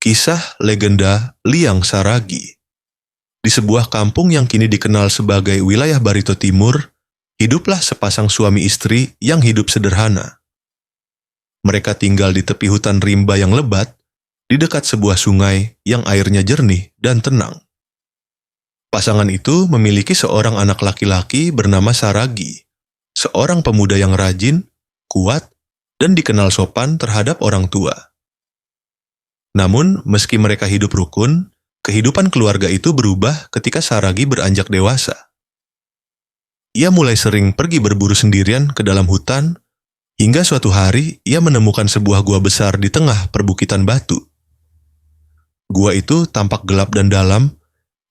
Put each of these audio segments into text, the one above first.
Kisah legenda Liang Saragi. Di sebuah kampung yang kini dikenal sebagai wilayah Barito Timur, hiduplah sepasang suami istri yang hidup sederhana. Mereka tinggal di tepi hutan rimba yang lebat, di dekat sebuah sungai yang airnya jernih dan tenang. Pasangan itu memiliki seorang anak laki-laki bernama Saragi, seorang pemuda yang rajin, kuat, dan dikenal sopan terhadap orang tua. Namun, meski mereka hidup rukun, kehidupan keluarga itu berubah ketika Saragi beranjak dewasa. Ia mulai sering pergi berburu sendirian ke dalam hutan, hingga suatu hari ia menemukan sebuah gua besar di tengah perbukitan batu. Gua itu tampak gelap dan dalam,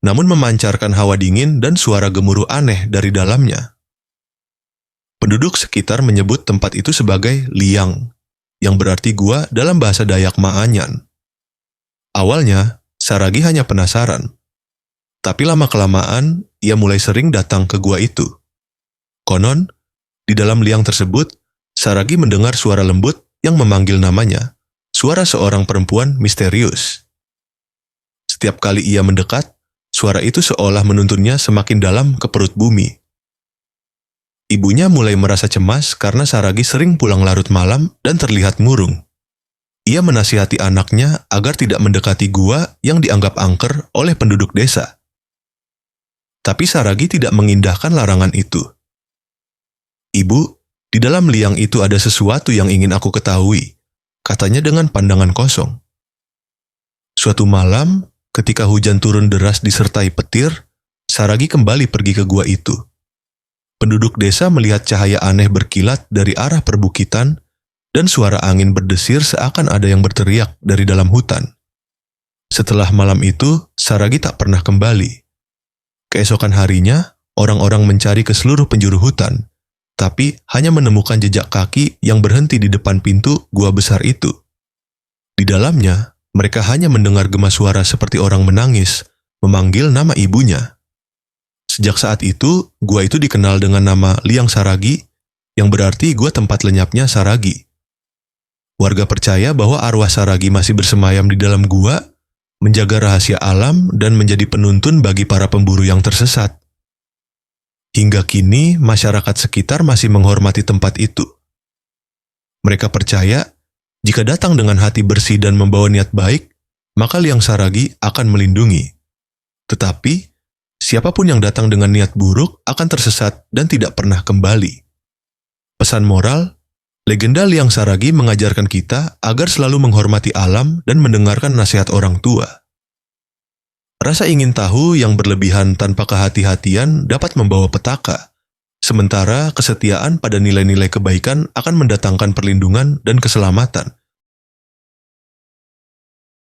namun memancarkan hawa dingin dan suara gemuruh aneh dari dalamnya. Penduduk sekitar menyebut tempat itu sebagai Liang, yang berarti gua dalam bahasa Dayak Maanyan. Awalnya, Saragi hanya penasaran. Tapi lama-kelamaan, ia mulai sering datang ke gua itu. Konon, di dalam liang tersebut, Saragi mendengar suara lembut yang memanggil namanya, suara seorang perempuan misterius. Setiap kali ia mendekat, suara itu seolah menuntunnya semakin dalam ke perut bumi. Ibunya mulai merasa cemas karena Saragi sering pulang larut malam dan terlihat murung. Ia menasihati anaknya agar tidak mendekati gua yang dianggap angker oleh penduduk desa. Tapi Saragi tidak mengindahkan larangan itu. "Ibu, di dalam liang itu ada sesuatu yang ingin aku ketahui," katanya dengan pandangan kosong. Suatu malam, ketika hujan turun deras disertai petir, Saragi kembali pergi ke gua itu. Penduduk desa melihat cahaya aneh berkilat dari arah perbukitan, dan suara angin berdesir seakan ada yang berteriak dari dalam hutan. Setelah malam itu, Saragi tak pernah kembali. Keesokan harinya, orang-orang mencari ke seluruh penjuru hutan, tapi hanya menemukan jejak kaki yang berhenti di depan pintu gua besar itu. Di dalamnya, mereka hanya mendengar gema suara seperti orang menangis, memanggil nama ibunya. Sejak saat itu, gua itu dikenal dengan nama Liang Saragi, yang berarti gua tempat lenyapnya Saragi. Warga percaya bahwa arwah Saragi masih bersemayam di dalam gua, menjaga rahasia alam dan menjadi penuntun bagi para pemburu yang tersesat. Hingga kini, masyarakat sekitar masih menghormati tempat itu. Mereka percaya, jika datang dengan hati bersih dan membawa niat baik, maka Liang Saragi akan melindungi. Tetapi, siapapun yang datang dengan niat buruk akan tersesat dan tidak pernah kembali. Pesan moral, legenda Liang Saragi mengajarkan kita agar selalu menghormati alam dan mendengarkan nasihat orang tua. Rasa ingin tahu yang berlebihan tanpa kehati-hatian dapat membawa petaka, sementara kesetiaan pada nilai-nilai kebaikan akan mendatangkan perlindungan dan keselamatan.